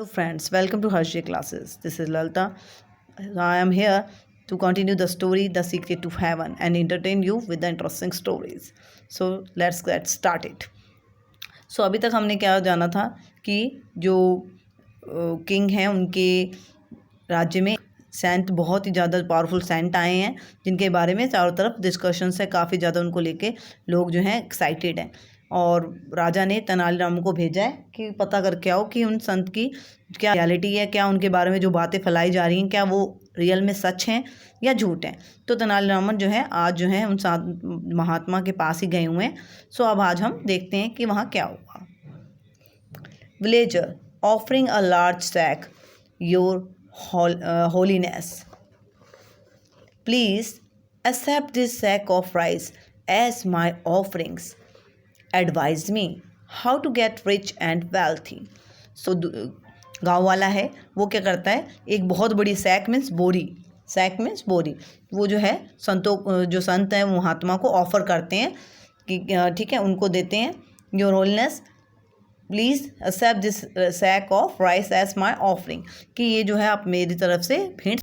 Hello friends, welcome to Harshya classes. This is Lalta. I am here to continue the story The Secret to Heaven and entertain you with the interesting stories. So let's get started. So अभी तक हमने क्या जाना था कि जो king हैं उनके राज्य में सेंट बहुत ही ज़्यादा पावरफुल सेंट आए हैं जिनके बारे में चारों तरफ डिस्कशंस है, काफ़ी ज़्यादा उनको लेके लोग जो हैं एक्साइटेड हैं। और राजा ने तेनालीराम को भेजा है कि पता करके आओ कि उन संत की क्या रियलिटी है, क्या उनके बारे में जो बातें फैलाई जा रही हैं क्या वो रियल में सच हैं या झूठ हैं। तो तेनालीरामन जो है आज जो है उन महात्मा के पास ही गए हुए हैं। सो अब आज हम देखते हैं कि वहाँ क्या हुआ। Villager offering a large sack your holiness, please accept this sack of rice as my offerings. Advise me how to get rich and wealthy. So गाँव वाला है वो क्या करता है, एक बहुत बड़ी सैक मीन्स बोरी वो जो है संतों जो संत हैं वो महात्मा को ऑफ़र करते हैं कि ठीक है उनको देते हैं। Your holiness please accept this sack of rice as my offering, कि ये जो है आप मेरी तरफ से भेंट।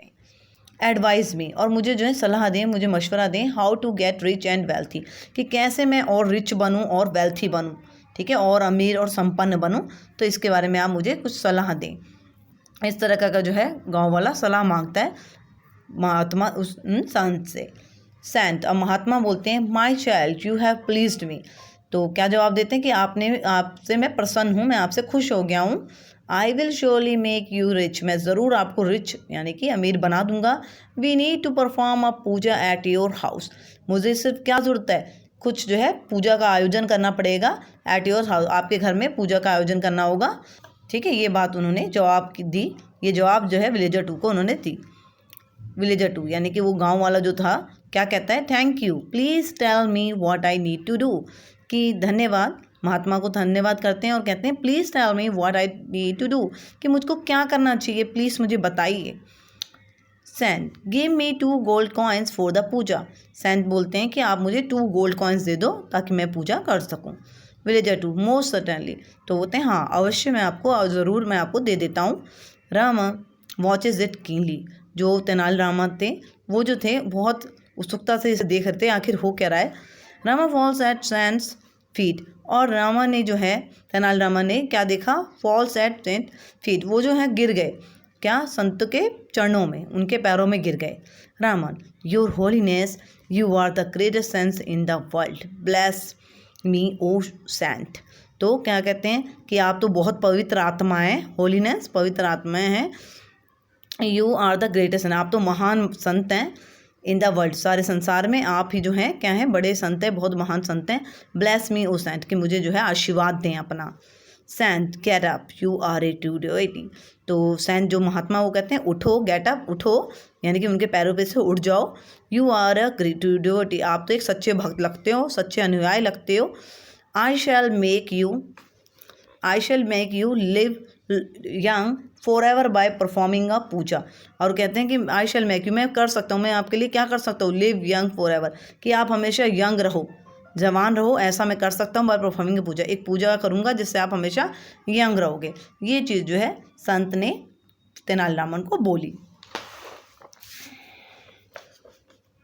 एडवाइस मी, और मुझे जो है सलाह दें, मुझे मशवरा दें। How to get rich and wealthy, कि कैसे मैं और रिच बनूं और वेल्थी बनूं, ठीक है, और अमीर और संपन्न बनूं। तो इसके बारे में आप मुझे कुछ सलाह दें। इस तरह का जो है गाँव वाला सलाह मांगता है महात्मा उस संत से। सेंट, अब महात्मा बोलते हैं my child you have pleased me. तो क्या जवाब देते हैं कि आपसे मैं प्रसन्न हूँ, मैं आपसे खुश हो गया हूँ। I will surely make you rich, मैं ज़रूर आपको रिच यानी कि अमीर बना दूंगा। We need to perform a puja at your house, मुझे सिर्फ क्या ज़रूरत है, कुछ जो है पूजा का आयोजन करना पड़ेगा। एट योर हाउस, आपके घर में पूजा का आयोजन करना होगा। ठीक है, ये बात उन्होंने जवाब दी। ये जवाब जो है विलेजर 2 को उन्होंने दी। विलेजर 2 यानी कि वो गाँव वाला जो था क्या कहता है, thank you please tell me what I need to do, कि धन्यवाद, महात्मा को धन्यवाद करते हैं और कहते हैं please tell me what I need to do, कि मुझको क्या करना चाहिए, प्लीज़ मुझे बताइए। Saint give me 2 gold coins for the puja, saint बोलते हैं कि आप मुझे 2 गोल्ड कॉइन्स दे दो ताकि मैं पूजा कर सकूं। विलेजर 2 मोस्ट सर्टेनली, तो बोलते हैं हाँ अवश्य मैं आपको ज़रूर मैं आपको दे देता हूँ। रामा वॉचेज इट कीनली, जो तेनालीरामा थे वो जो थे बहुत उत्सुकता से इसे देख रहे थे आखिर हो क्या रहा है। Rama falls at saint's feet, और रामा ने जो है तेनालीरामा ने क्या देखा, फॉल्स एट सेंट फीट, वो जो है गिर गए, क्या संत के चरणों में, उनके पैरों में गिर गए। Raman your holiness you are the greatest saint in the world, bless me O saint. तो क्या कहते हैं कि आप तो बहुत पवित्र आत्मा हैं, होलीनेस पवित्र आत्माएँ हैं, यू आर द ग्रेटेस्ट, आप तो महान संत हैं। इन द वर्ल्ड, सारे संसार में आप ही जो हैं क्या हैं, बड़े संत हैं, बहुत महान संत हैं। ब्लेस मी ओ सेंट, कि मुझे जो है आशीर्वाद दें अपना। Saint get up you are a true devotee, तो सेंट जो महात्मा वो कहते हैं उठो, गेट अप उठो, यानी कि उनके पैरों पे से उठ जाओ। You are a great devotee, आप तो एक सच्चे भक्त लगते हो, सच्चे अनुयायी लगते हो। I shall make you live young forever by performing a puja, और कहते हैं कि आई शैल मेक यू, मैं कर सकता हूँ, मैं आपके लिए क्या कर सकता हूँ, लिव यंग फॉर एवर, कि आप हमेशा यंग रहो, जवान रहो, ऐसा मैं कर सकता हूँ बाय परफॉर्मिंग पूजा, एक पूजा करूँगा जिससे आप हमेशा यंग रहोगे। ये चीज़ जो है संत ने तेनालीरामन को बोली।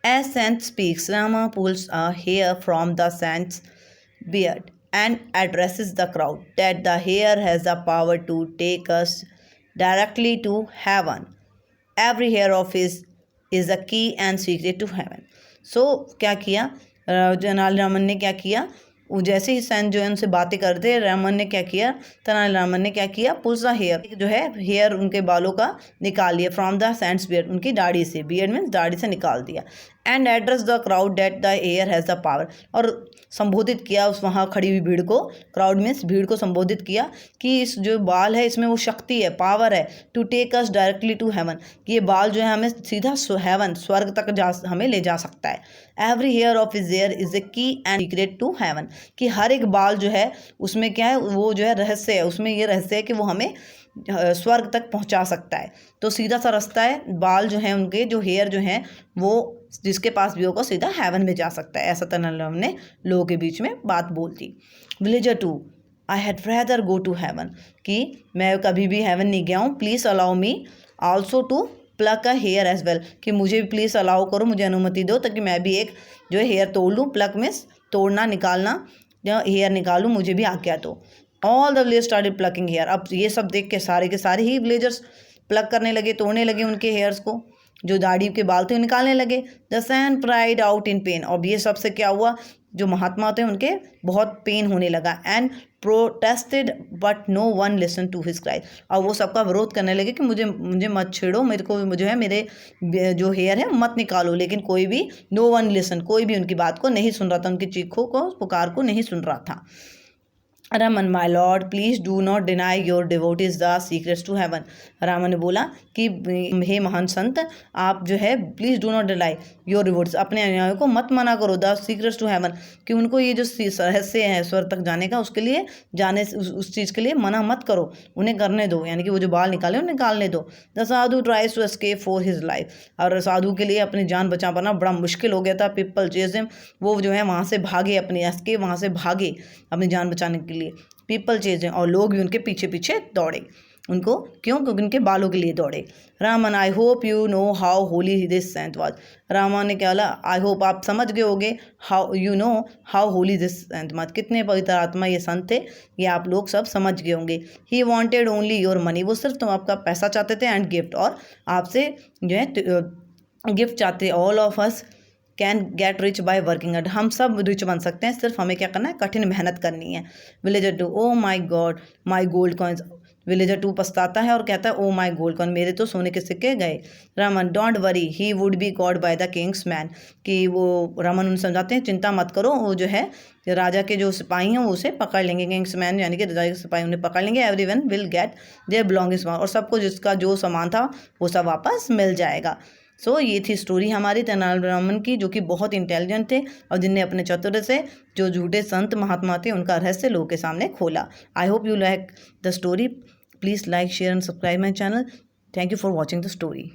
As saint speaks Rama pulls a hair from the saint's beard and addresses the crowd that the hair has the power to take us directly to heaven. Every hair of his is the key and secret to heaven. So क्या किया तेनालीरामन ने, क्या किया, वो जैसे ही Saint जो है उनसे बातें करते, रामन ने क्या किया, तेनालीरामन ने क्या किया, पुल्स द हेयर, जो है हेयर उनके बालों का निकाल लिया, फ्रॉम द सेंट्स बियर्ड, उनकी दाढ़ी से, बियर्ड मीन्स दाढ़ी से निकाल दिया। And address the crowd that the hair has the power, और संबोधित किया उस वहाँ खड़ी हुई भीड़ को, क्राउड मीन्स भीड़ को संबोधित किया कि इस जो बाल है इसमें वो शक्ति है, पावर है, to take us directly to heaven, कि ये बाल जो है हमें सीधा हेवन स्वर्ग तक हमें ले जा सकता है। Every hair of his hair is a key and secret to heaven, कि हर एक बाल जो है उसमें क्या है, वो जो है रहस्य है, उसमें ये रहस्य है कि वो हमें स्वर्ग तक पहुंचा सकता है। तो सीधा सा रास्ता है, बाल जो हैं उनके जो हेयर जो हैं वो जिसके पास भी होगा सीधा हेवन में जा सकता है। ऐसा तेनालीराम ने लोगों के बीच में बात बोल दी। Villager 2 I had rather go to heaven, कि मैं कभी भी हेवन नहीं गया हूँ, please allow me also to pluck a hair as well, कि मुझे भी प्लीज़ अलाउ करो, मुझे अनुमति दो ताकि मैं भी एक जो है हेयर तोड़ लूँ। प्लक मीन्स तोड़ना, निकालना, या हेयर निकालूँ, मुझे भी आज्ञा दो। All the village started plucking hair. अब ये सब देख के सारे ही विलेजर्स प्लक करने लगे, तोड़ने लगे उनके हेयर्स को, जो दाढ़ी के बाल थे निकालने लगे। The saint cried out in pain. और ये सबसे क्या हुआ, जो महात्मा थे उनके बहुत पेन होने लगा। And protested but no one listen to his cry. और वो सबका विरोध करने लगे कि मुझे मुझे मत छेड़ो, मेरे को जो है मेरे जो हेयर है मत निकालो। लेकिन कोई भी नो वन लिसन, कोई भी उनकी बात को नहीं सुन रहा था, उनकी चीखों को, पुकार को नहीं सुन रहा था। Raman, my lord please do not deny your devotees the secrets to heaven. Raman ने बोला कि हे महान संत, आप जो है please do not deny your devotees, अपने अनुयायियों को मत मना करो द सीक्रेट्स टू हेवन, कि उनको ये जो रहस्य है स्वर तक जाने का, उसके लिए जाने उस चीज़ के लिए मना मत करो, उन्हें करने दो, यानी कि वो जो बाल निकाले उन्हें निकालने दो। The sadhu tries to escape for his life. और साधु के लिए अपनी जान बचा पाना बड़ा मुश्किल हो गया था। पीपल चेज हिम, वो जो है वहाँ से भागे, अपनी एस्केप, वहाँ से भागे अपनी जान बचाने के लिए। पीपल चेज, और लोग भी उनके पीछे पीछे दौड़े। उनको क्यों? क्योंकि उनके बालों के लिए दौड़े। Raman, I hope you know how holy this saint was. Raman ने क्या बोला, आई होप आप समझ गए होगे, how you know how holy this saint was, कितने पवित्र आत्मा ये संत थे, ये आप लोग सब समझ गए होंगे। He wanted only your money, वो सिर्फ तुम आपका पैसा चाहते थे, एंड गिफ्ट, और आपसे जो है गिफ्ट चाहते। All of us can get rich by working hard, हम सब रिच बन सकते हैं, सिर्फ हमें क्या करना है, कठिन मेहनत करनी है। Villager 2, oh my god my gold coins. Villager 2 पछताता है और कहता है, ओ माई गोल्ड कॉइन, मेरे तो सोने के सिक्के गए। Raman, don't worry he would be God by the Kings man, कि वो रामन उन्हें समझाते हैं, चिंता मत करो, वो जो है राजा के जो सिपाही हैं वो उसे पकड़ लेंगे। किंग्स मैन यानी कि राजा के सिपाही उन्हें पकड़ लेंगे। Every one will get their belongings, और सबको जिसका जो सामान था वो सब वापस मिल जाएगा। ये थी स्टोरी हमारी तेनालीरामन की, जो कि बहुत इंटेलिजेंट थे और जिनने अपने चतुर से जो झूठे संत महात्मा थे उनका रहस्य लोगों के सामने खोला। आई hope you like the story. Please like, share and subscribe my channel. Thank you for watching the story.